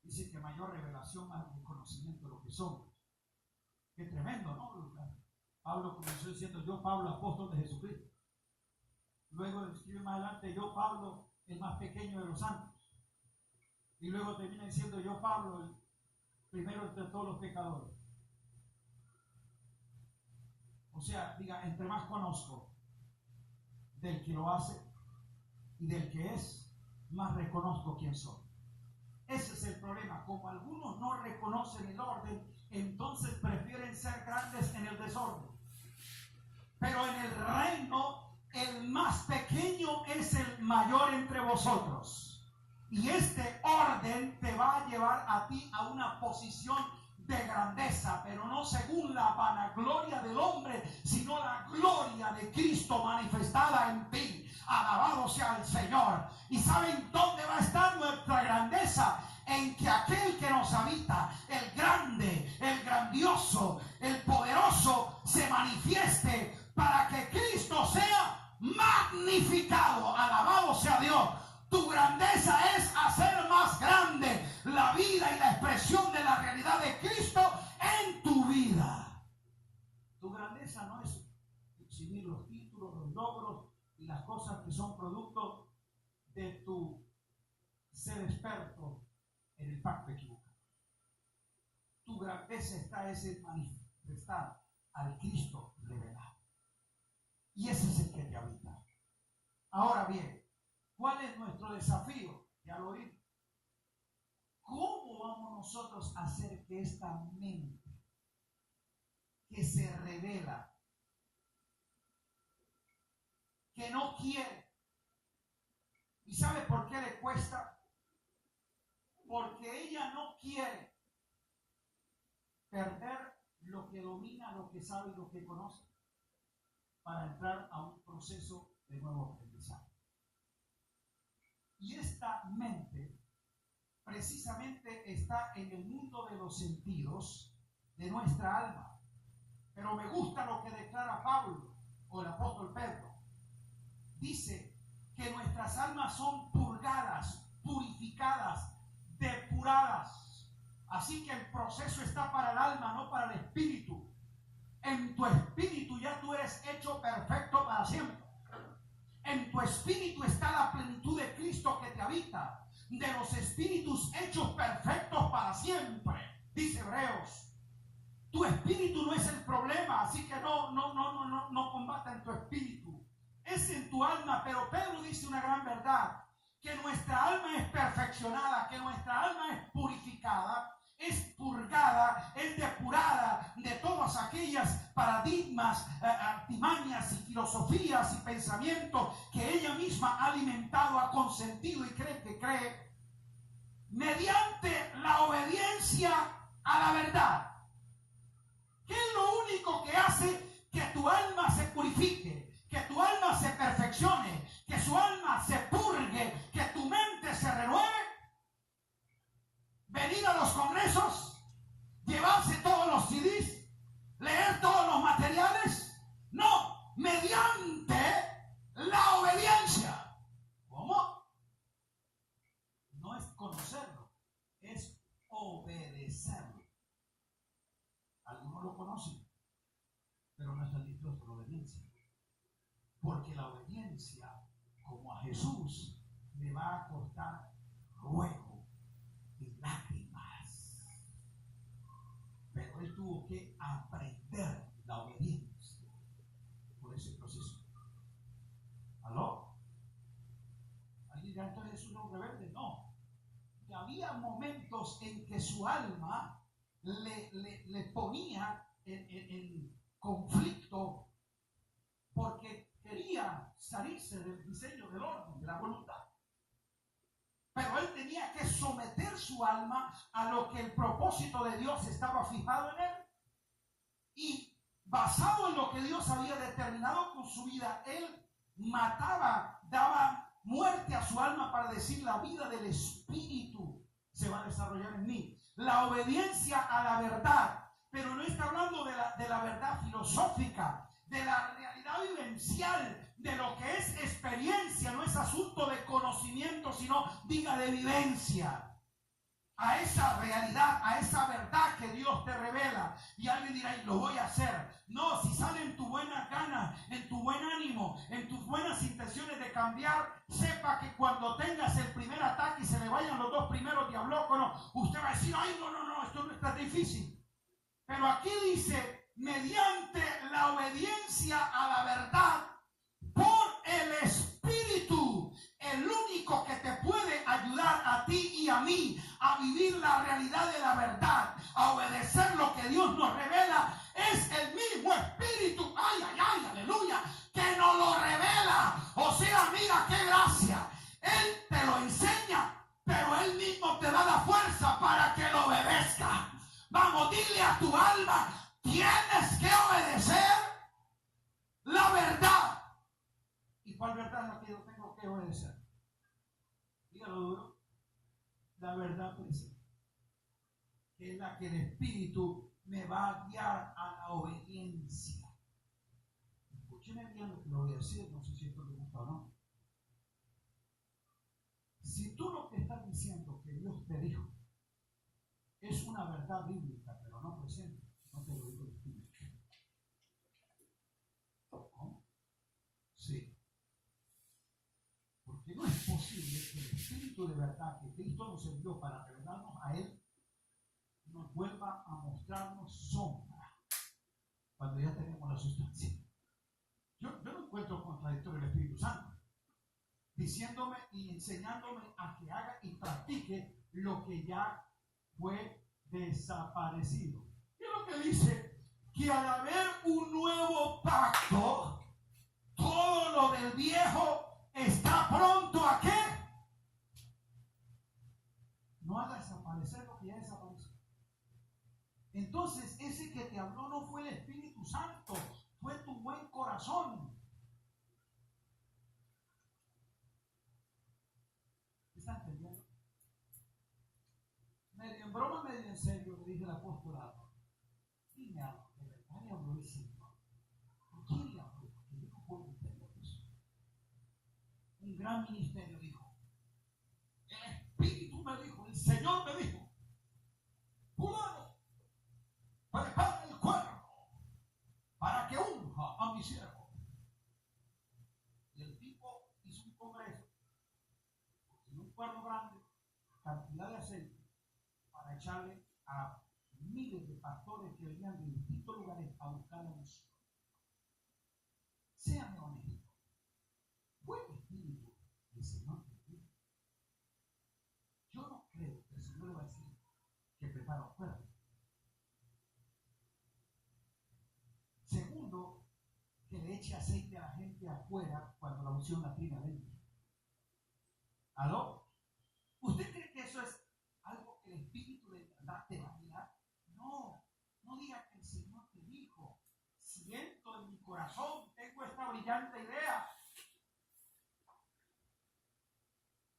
Dice que mayor revelación, más conocimiento de lo que somos. Qué tremendo, ¿no, Lucas? Pablo comenzó diciendo: yo, Pablo, apóstol de Jesucristo. Luego escribe más adelante: yo, Pablo, el más pequeño de los santos. Y luego termina diciendo: yo, Pablo, el primero entre todos los pecadores. O sea, diga, entre más conozco del que lo hace y del que es, más reconozco quién soy. Ese es el problema. Como algunos no reconocen el orden, entonces prefieren ser grandes en el desorden. Pero en el reino, el más pequeño es el mayor entre vosotros. Y este orden te va a llevar a ti a una posición de grandeza, pero no según la vanagloria del hombre, sino la gloria de Cristo manifestada en ti. Alabado sea el Señor. ¿Y saben dónde va a estar nuestra grandeza? En que aquel que nos habita, el grande, el grandioso, el poderoso, se manifieste para que Cristo sea magnificado. Alabado sea Dios. Tu grandeza es hacer más grande la vida y la expresión de la realidad de Cristo en tu vida. Tu grandeza no es exhibir los títulos, los logros y las cosas que son producto de tu ser experto en el pacto equivocado. Tu grandeza está en manifestar al Cristo revelado. Y ese es el que te habita. Ahora bien, ¿cuál es nuestro desafío? Ya lo vimos. ¿Cómo vamos nosotros a hacer que esta mente que se revela, que no quiere? ¿Y sabe por qué le cuesta? Porque ella no quiere perder lo que domina, lo que sabe y lo que conoce, para entrar a un proceso de nuevo aprendizaje. Y esta mente precisamente está en el mundo de los sentidos de nuestra alma. Pero me gusta lo que declara Pablo, o el apóstol Pedro. Dice que nuestras almas son purgadas, purificadas, depuradas. Así que el proceso está para el alma, no para el espíritu. En tu espíritu ya tú eres hecho perfecto para siempre. En tu espíritu está la plenitud de Cristo que te habita. De los espíritus hechos perfectos para siempre, dice Hebreos. Tu espíritu no es el problema, así que no combata en tu espíritu. Es en tu alma. Pero Pedro dice una gran verdad: que nuestra alma es perfeccionada, que nuestra alma es purificada, es purgada, es depurada de todas aquellas paradigmas, artimañas y filosofías y pensamientos que ella misma ha alimentado, ha consentido y cree, mediante la obediencia a la verdad. ¿Qué es lo único que hace que tu alma se purifique, que tu alma se perfeccione, que su alma se purgue, que tu mente se renueve? Venir a los congresos, llevarse todos los CDs, leer todos los materiales. No, mediante la obediencia. ¿Cómo? No es conocerlo, es obedecerlo. Algunos lo conocen, pero no están dispuestos a obedecer. obediencia. Porque la obediencia, como a Jesús, le va a costar ruego y lágrimas. Pero él tuvo que aprender la obediencia por ese proceso. ¿Aló? ¿Alguien dirá, entonces Jesús no rebelde? No. Y había momentos en que su alma le ponía en conflicto porque quería salirse del diseño del orden, de la voluntad. Pero él tenía que someter su alma a lo que el propósito de Dios estaba fijado en él. Y basado en lo que Dios había determinado con su vida, él mataba, daba muerte a su alma para decir: la vida del Espíritu se va a desarrollar en mí. La obediencia a la verdad, pero no está hablando de la verdad filosófica, de la realidad vivencial, de lo que es experiencia. No es asunto de conocimiento, sino diga de vivencia. A esa realidad, a esa verdad que Dios te revela. Y alguien dirá, y lo voy a hacer. No, si sale en tu buena gana, en tu buen ánimo, en tus buenas intenciones de cambiar, sepa que cuando tengas el primer ataque y se le vayan los dos primeros diablóconos, usted va a decir: ay, no, esto no está difícil. Pero aquí dice: mediante la obediencia a la verdad por el Espíritu. El único que te puede ayudar a ti y a mí a vivir la realidad de la verdad, a obedecer lo que Dios nos revela, es el mismo Espíritu. Ay, aleluya, que nos lo revela. O sea, mira qué gracia. Él te lo enseña, pero Él mismo te da la fuerza para que lo obedezca. Vamos, dile a tu alma: tienes que obedecer la verdad. ¿Y cuál verdad es la que yo tengo que obedecer? Dígalo duro. La verdad presente, que es la que el Espíritu me va a guiar a la obediencia. Escúcheme bien lo que le voy a decir, no sé si esto le gusta o no. Si tú lo que estás diciendo que Dios te dijo es una verdad bíblica, pero no presente, no te lo digo el Espíritu. ¿No? Sí. Porque no es posible que el Espíritu de verdad que Cristo nos envió para revelarnos a Él nos vuelva a mostrarnos sombra cuando ya tenemos la sustancia. Yo no encuentro contradictorio el Espíritu Santo diciéndome y enseñándome a que haga y practique lo que ya fue desaparecido. ¿Qué es lo que dice? Que al haber un nuevo pacto, todo lo del viejo está pronto a qué? No haga desaparecer lo que ya desapareció. Entonces, ese que te habló no fue el Espíritu Santo, fue tu buen corazón. ¿Está entendiendo? Medio en broma, medio en serio, le dije al apostolado: dime algo, de verdad le habló el Señor. ¿Por qué le habló? Porque yo no puedo entender eso. Un gran ministerio dijo: el Espíritu me dijo, el Señor me dijo: fulano, prepara el cuerno para que unja a mi siervo. Y el tipo hizo un congreso, en un cuerno grande, cantidad de aceite, para echarle a miles de pastores que venían de distintos lugares a buscar la unción. Séame honesto, ¿fue el Espíritu del Señor que dijo? Yo no creo que el Señor le va a decir que prepara un cuerno. Segundo, que le eche aceite a la gente afuera cuando la unción la tiene adentro. ¿Aló? ¿Usted cree que eso es algo que el Espíritu de verdad te va a guiar? No, no diga que el Señor te dijo: siento en mi corazón, tengo esta brillante idea.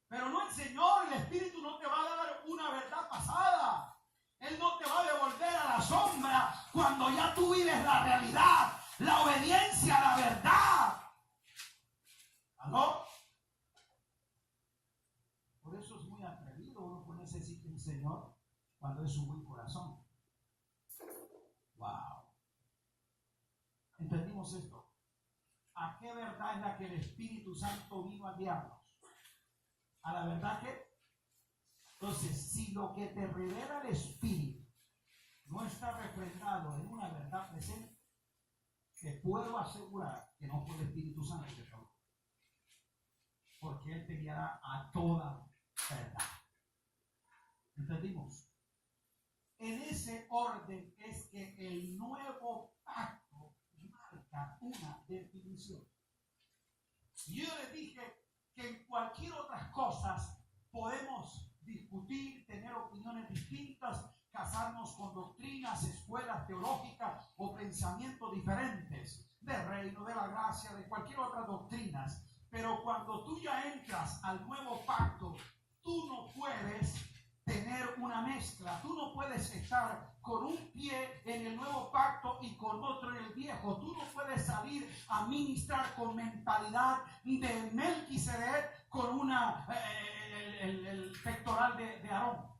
Pero no, el Señor, el Espíritu no te va a dar una verdad pasada. Él no te va a devolver a la sombra cuando ya tú vives la realidad, la obediencia a la verdad. ¿Aló? Por eso es muy atrevido uno ponerse a decir que el Señor cuando es un buen corazón. Wow. ¿Entendimos esto? ¿A qué verdad es la que el Espíritu Santo vino a guiarnos? A la verdad que, entonces, si lo que te revela el Espíritu no está refrendado en una verdad presente, te puedo asegurar que no fue el Espíritu Santo que te habló, porque Él te guiará a toda verdad. ¿Entendimos? En ese orden es que el nuevo pacto marca una definición. Yo les dije que en cualquier otras cosas podemos discutir, tener opiniones distintas, casarnos con doctrinas, escuelas teológicas o pensamientos diferentes del reino, de la gracia, de cualquier otra doctrina. Pero cuando tú ya entras al nuevo pacto, tú no puedes tener una mezcla. Tú no puedes estar con un pie en el nuevo pacto y con otro en el viejo. Tú no puedes salir a ministrar con mentalidad de Melquisedec con el pectoral de Aarón.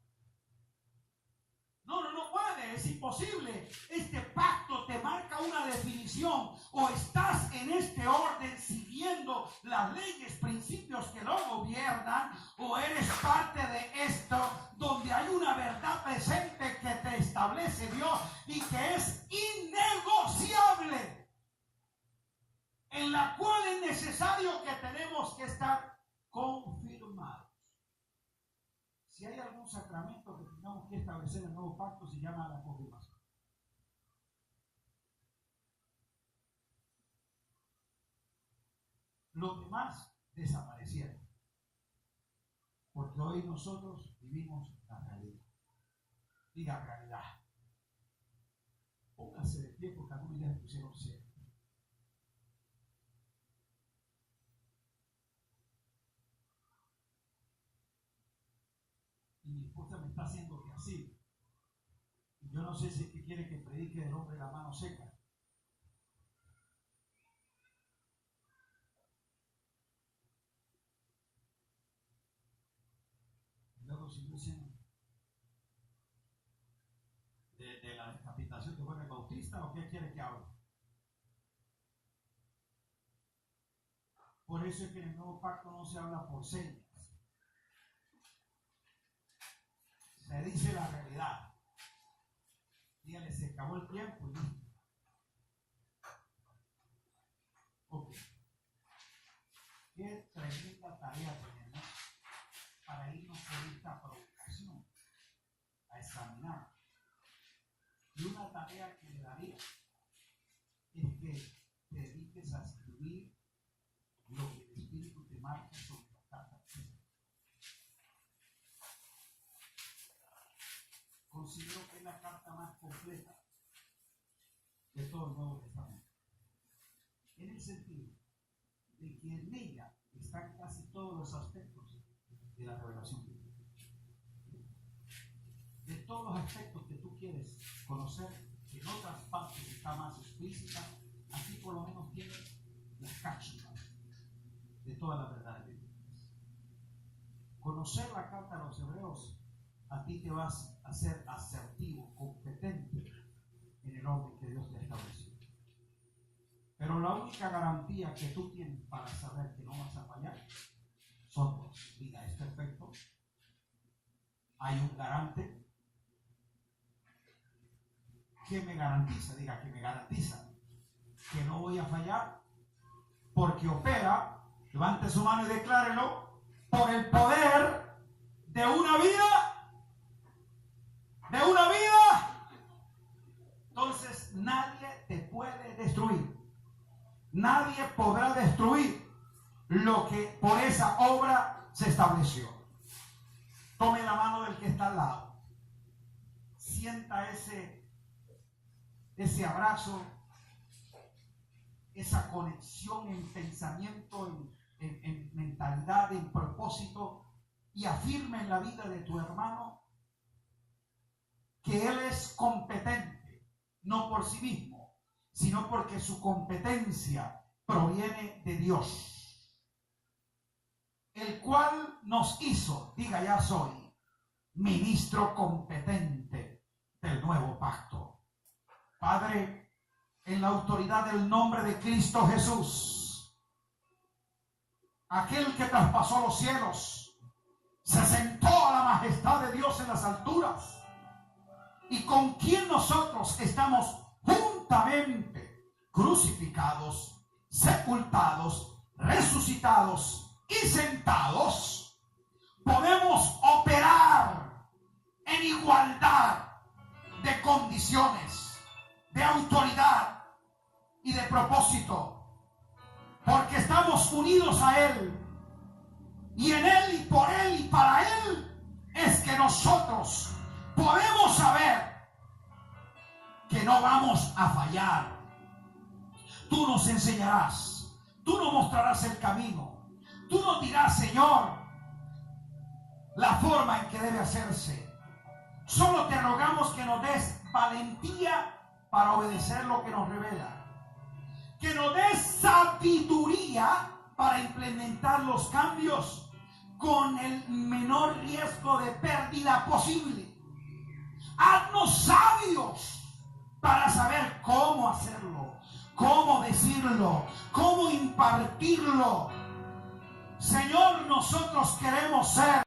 No puede, es imposible. Este pacto te marca una definición. O estás en este orden siguiendo las leyes, principios que lo gobiernan, o eres parte de esto donde hay una verdad presente que te establece Dios y que es innegociable, en la cual es necesario que tenemos que estar confirmados. Si hay algún sacramento que tengamos que establecer en el nuevo pacto, se llama la confirmación. Los demás desaparecieron, porque hoy nosotros vivimos la realidad. Diga realidad. Póngase de pie porque algunos ya se pusieron ciegos. Y mi esposa me está haciendo que así. Y yo no sé si es que quiere que predique del hombre de la mano seca. Y luego si dicen de la decapitación que fue en el Bautista, ¿o qué quiere que hable? Por eso es que en el nuevo pacto no se habla por señas. Se dice la realidad. Dígale, se acabó el tiempo y listo. Ok. Qué tremenda tarea tenemos para irnos por esta provocación a examinar. Y una tarea que le daría es que te dediques a escribir lo que el Espíritu te marca sobre la carta. Considero que es la carta más completa de todo el Nuevo Testamento, en el sentido de que en ella están casi todos los aspectos de la revelación bíblica. De todos los aspectos que tú quieres conocer, que en otras partes está más explícita, aquí por lo menos tienes las cápsulas de todas las verdades bíblicas. Conocer la carta a los hebreos a ti te vas a ser asertivo, competente en el orden que Dios te ha establecido. Pero la única garantía que tú tienes para saber que no vas a fallar son dos. Diga, ¿es perfecto? Hay un garante. ¿Qué me garantiza? Diga, que me garantiza que no voy a fallar, porque opera, levante su mano y declárelo, por el poder de una vida. Entonces nadie te puede destruir. Nadie podrá destruir lo que por esa obra se estableció. Tome la mano del que está al lado. Sienta ese abrazo, esa conexión en pensamiento, en mentalidad, en propósito, y afirme en la vida de tu hermano que él es competente, no por sí mismo, sino porque su competencia proviene de Dios, el cual nos hizo, diga, ya soy ministro competente del nuevo pacto. Padre, en la autoridad del nombre de Cristo Jesús, aquel que traspasó los cielos, se sentó a la majestad de Dios en las alturas, y con quien nosotros estamos juntamente crucificados, sepultados, resucitados y sentados, podemos operar en igualdad de condiciones, de autoridad y de propósito, porque estamos unidos a Él, y en Él y por Él y para Él es que nosotros podemos saber que no vamos a fallar. Tú nos enseñarás, tú nos mostrarás el camino, tú nos dirás, Señor, la forma en que debe hacerse. Solo te rogamos que nos des valentía para obedecer lo que nos revela, que nos des sabiduría para implementar los cambios con el menor riesgo de pérdida posible. Haznos sabios para saber cómo hacerlo, cómo decirlo, cómo impartirlo. Señor, nosotros queremos ser